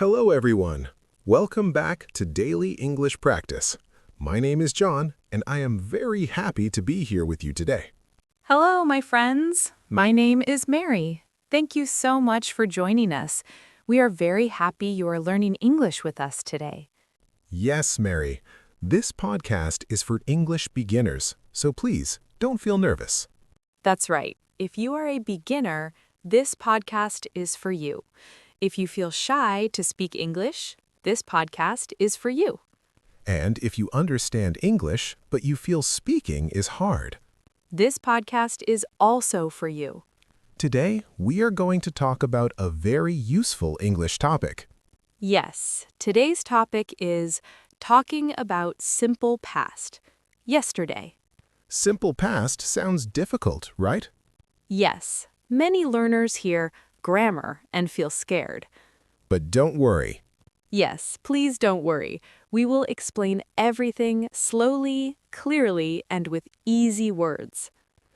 Hello, everyone. Welcome back to Daily English Practice. My name is John, and I am very happy to be here with you today. Hello, my friends. My name is Mary. Thank you so much for joining us. We are very happy you are learning English with us today. Yes, Mary. This podcast is for English beginners, so please don't feel nervous. That's right. If you are a beginner, this podcast is for you. If you feel shy to speak English, this podcast is for you. And if you understand English, but you feel speaking is hard, This podcast is also for you. today we are going to talk about a very useful English topic. Yes, today's topic is talking about simple past. Yesterday. Simple past sounds difficult, right? Yes, many learners hear grammar and feel scared. But don't worry. Yes, please don't worry. We will explain everything slowly, clearly, and with easy words.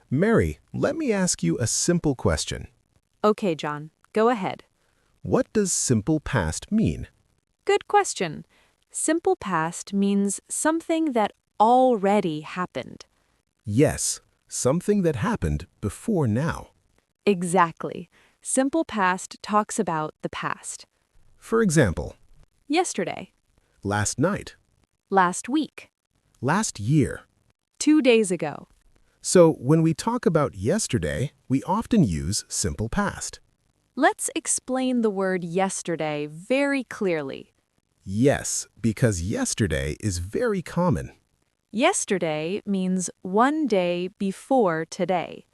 Mary, let me ask you a simple question. Okay, John, go ahead. What does simple past mean? Good question. Simple past means something that already happened. Yes, something that happened before now. Exactly. Simple past talks about the past. For example, Yesterday, last night, last week, last year. 2 days ago. So when we talk about yesterday, we often use simple past. Let's explain the word yesterday very clearly. Yes, because yesterday is very common. Yesterday means 1 day before today.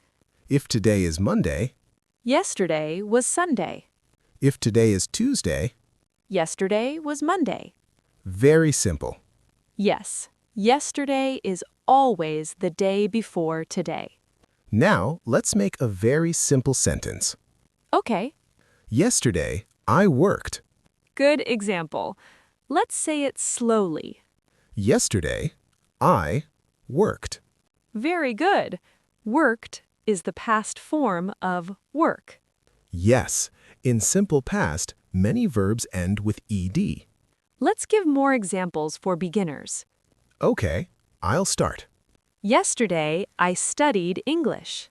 If today is Monday, Yesterday was Sunday. if today is Tuesday, Yesterday was Monday. very simple. Yes, yesterday is always the day before today. Now, let's make a very simple sentence. Okay, Yesterday, I worked. good example. Let's say it slowly. Yesterday, I worked. Very good. Worked is the past form of work. Yes, in simple past, many verbs end with ed. Let's give more examples for beginners. Okay, I'll start. Yesterday, I studied English.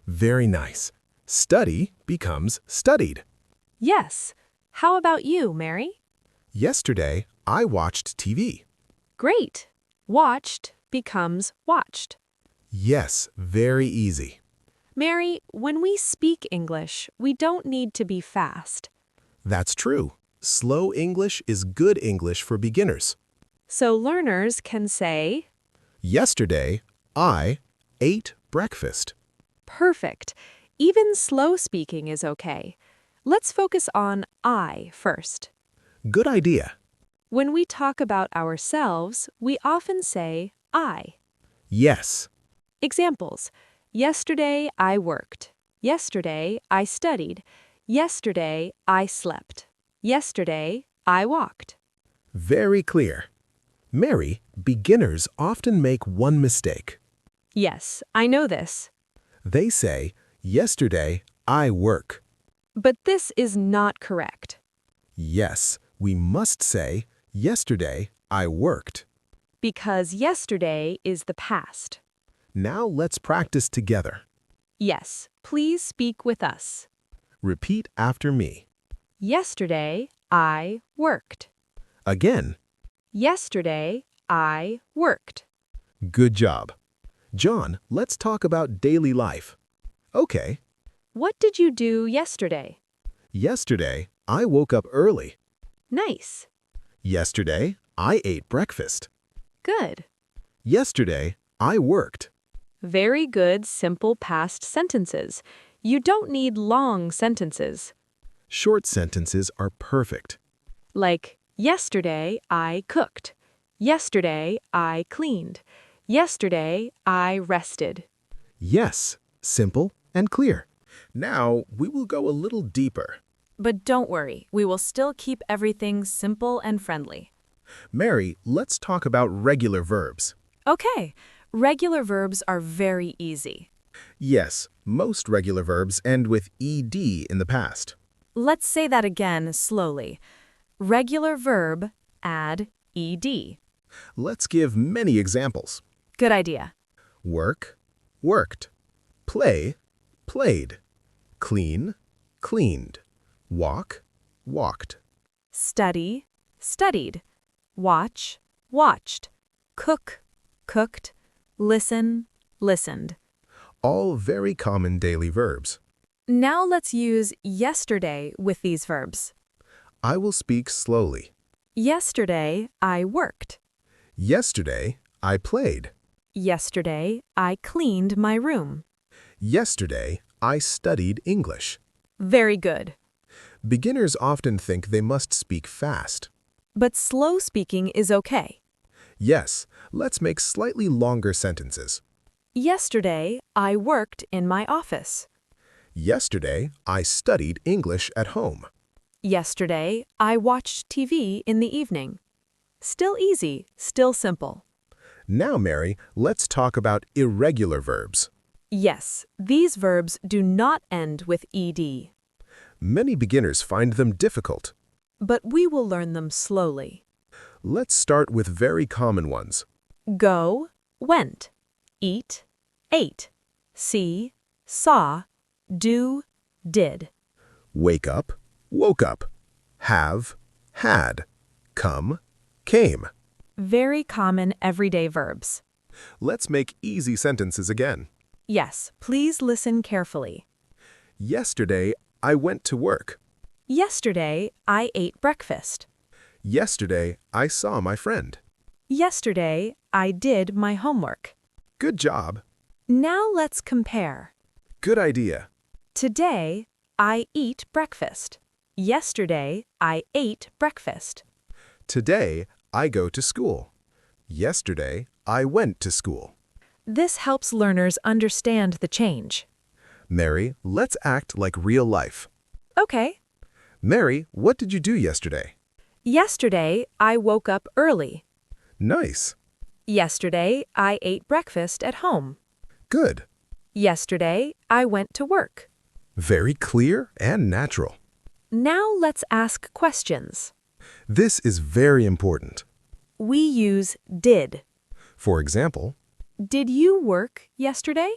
Very nice. Study becomes studied. Yes. How about you, Mary? Yesterday, I watched TV. Great. Watched becomes watched. Yes, very easy. Mary, when we speak English, we don't need to be fast. That's true. Slow English is good English for beginners. So learners can say, Yesterday, I ate breakfast. perfect. Even slow speaking is okay. Let's focus on I first. Good idea. When we talk about ourselves, we often say I. Yes. Examples. Yesterday, I worked. Yesterday, I studied. Yesterday, I slept. Yesterday, I walked. Very clear. Mary, beginners often make one mistake. Yes, I know this. They say, yesterday, I work. But this is not correct. Yes, we must say, yesterday, I worked. Because yesterday is the past. Now let's practice together. Yes, please speak with us. Repeat after me. Yesterday, I worked. Again. Yesterday, I worked. Good job. John, let's talk about daily life. Okay. What did you do yesterday? Yesterday, I woke up early. Nice. Yesterday, I ate breakfast. Good. Yesterday, I worked. Very good simple past sentences. You don't need long sentences. Short sentences are perfect. Like, yesterday I cooked. Yesterday I cleaned. Yesterday I rested. Yes, simple and clear. Now, we will go a little deeper. But don't worry, we will still keep everything simple and friendly. Mary, let's talk about regular verbs. Okay, regular verbs are very easy. Yes, most regular verbs end with ed in the past. Let's say that again slowly. Regular verb, add ed. Let's give many examples. Good idea. Work, worked. Play, played. Clean, cleaned. Walk, walked. Study, studied. Watch, watched. Cook, cooked. Listen, listened. All very common daily verbs. Now let's use yesterday with these verbs. I will speak slowly. Yesterday, I worked. Yesterday, I played. Yesterday, I cleaned my room. Yesterday, I studied English. Very good. Beginners often think they must speak fast. But slow speaking is okay. Yes, let's make slightly longer sentences. Yesterday, I worked in my office. Yesterday, I studied English at home. Yesterday, I watched TV in the evening. Still easy, still simple. Now, Mary, let's talk about irregular verbs. Yes, these verbs do not end with ed. Many beginners find them difficult. But we will learn them slowly. Let's start with very common ones. Go, went. Eat, ate. See, saw. Do, did. Wake up, woke up. Have, had. Come, came. Very common everyday verbs. Let's make easy sentences again. Yes, please listen carefully. Yesterday, I went to work. Yesterday, I ate breakfast. Yesterday, I saw my friend. Yesterday, I did my homework. Good job. Now let's compare. Good idea. Today, I eat breakfast. Yesterday, I ate breakfast. Today, I go to school. Yesterday, I went to school. This helps learners understand the change. Mary, let's act like real life. Okay. Mary, what did you do yesterday? Yesterday, I woke up early. Nice. Yesterday, I ate breakfast at home. Good. Yesterday, I went to work. Very clear and natural. Now let's ask questions. This is very important. We use did. For example, Did you work yesterday?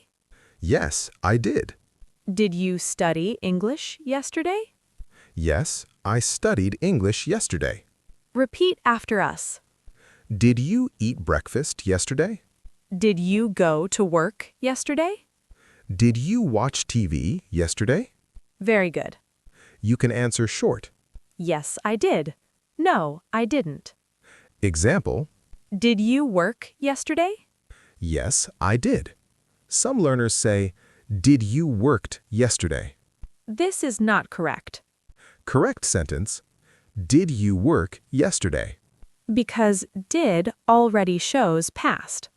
yes, I did. Did you study English yesterday? Yes, I studied English yesterday. Repeat after us. Did you eat breakfast yesterday? Did you go to work yesterday? Did you watch TV yesterday? Very good. You can answer short. Yes, I did. No, I didn't. Example, Did you work yesterday? yes, I did. Some learners say, did you worked yesterday? This is not correct. Correct sentence, did you work yesterday? Because did already shows past.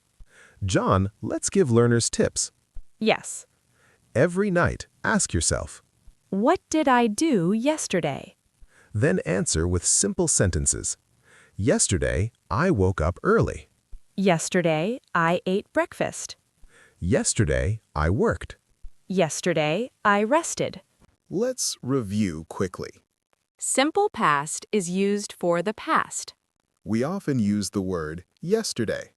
John, let's give learners tips. Yes. Every night, ask yourself, What did I do yesterday? then answer with simple sentences. Yesterday, I woke up early. Yesterday, I ate breakfast. Yesterday, I worked. Yesterday, I rested. Let's review quickly. Simple past is used for the past. We often use the word yesterday.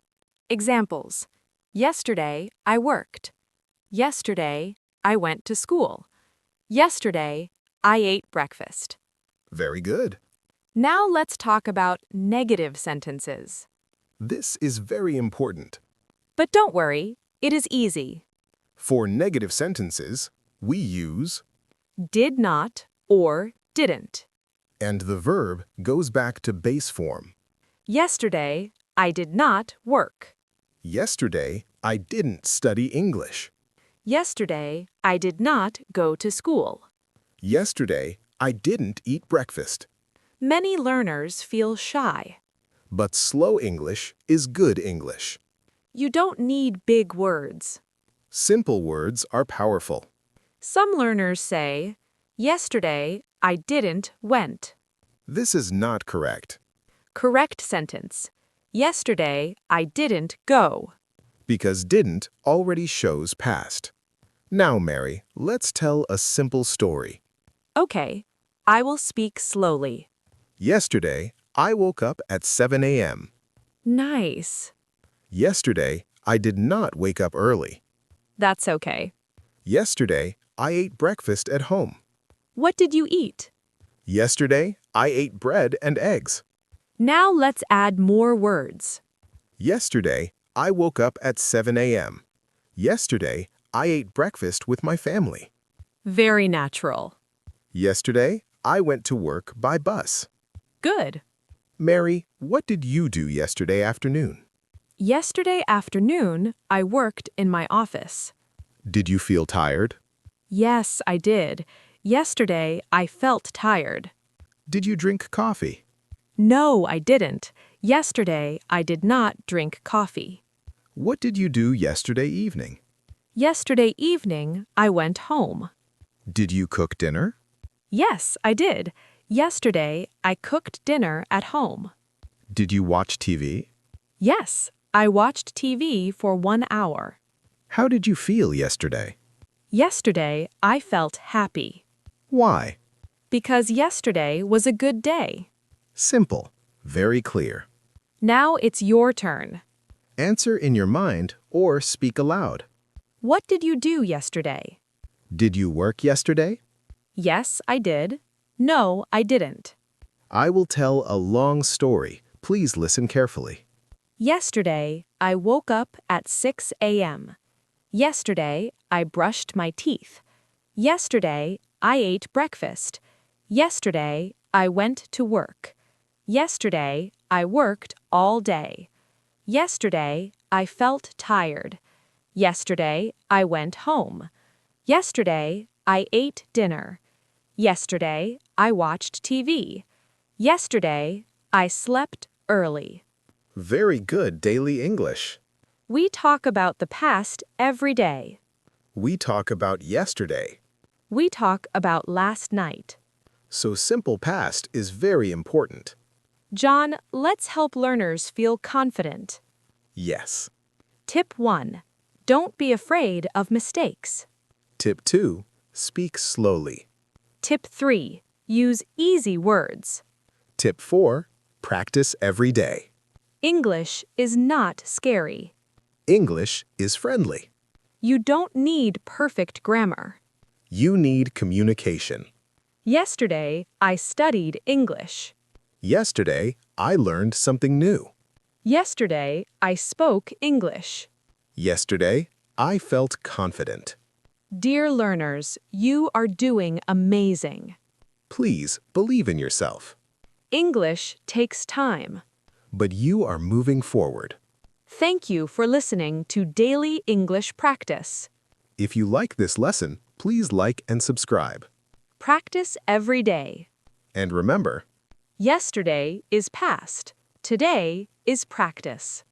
Examples. Yesterday, I worked. Yesterday, I went to school. Yesterday, I ate breakfast. Very good. Now let's talk about negative sentences. This is very important. But don't worry, it is easy. For negative sentences, we use Did not or didn't. and the verb goes back to base form. Yesterday, I did not work. Yesterday, I didn't study English. Yesterday, I did not go to school. Yesterday, I didn't eat breakfast. Many learners feel shy. But slow English is good English. You don't need big words. Simple words are powerful. Some learners say, Yesterday, I didn't went. This is not correct, Correct sentence. Yesterday, I didn't go. because didn't already shows past. Now, Mary, let's tell a simple story. Okay, I will speak slowly. Yesterday, I woke up at 7 a.m. Nice. Yesterday, I did not wake up early. That's okay. Yesterday, I ate breakfast at home. What did you eat? Yesterday, I ate bread and eggs. Now let's add more words. Yesterday, I woke up at 7 a.m. Yesterday, I ate breakfast with my family. Very natural. Yesterday, I went to work by bus. Good. Mary, what did you do yesterday afternoon? Yesterday afternoon, I worked in my office. Did you feel tired? Yes, I did. Yesterday, I felt tired. Did you drink coffee? No, I didn't. Yesterday, I did not drink coffee. What did you do yesterday evening? Yesterday evening, I went home. Did you cook dinner? Yes, I did. Yesterday, I cooked dinner at home. Did you watch TV? Yes, I watched TV for 1 hour. How did you feel yesterday? Yesterday, I felt happy. Why? Because yesterday was a good day. Simple. Very clear. Now it's your turn. Answer in your mind or speak aloud. What did you do yesterday? Did you work yesterday? Yes, I did. No, I didn't. I will tell a long story. Please listen carefully. Yesterday, I woke up at 6 a.m. Yesterday, I brushed my teeth. Yesterday, I ate breakfast. Yesterday, I went to work. Yesterday, I worked all day. Yesterday, I felt tired. Yesterday, I went home. Yesterday, I ate dinner. Yesterday, I watched TV. Yesterday, I slept early. Very good daily English. We talk about the past every day. We talk about yesterday. We talk about last night. So simple past is very important. John, let's help learners feel confident. Yes. Tip 1. Don't be afraid of mistakes. Tip 2. Speak slowly. Tip 3. Use easy words. Tip 4. Practice every day. English is not scary. English is friendly. You don't need perfect grammar. You need communication. Yesterday, I studied English. Yesterday, I learned something new. Yesterday, I spoke English. Yesterday, I felt confident. Dear learners, you are doing amazing. Please believe in yourself. English takes time. But you are moving forward. Thank you for listening to Daily English Practice. If you like this lesson, please like and subscribe. Practice every day. And remember, Yesterday is past. Today is practice.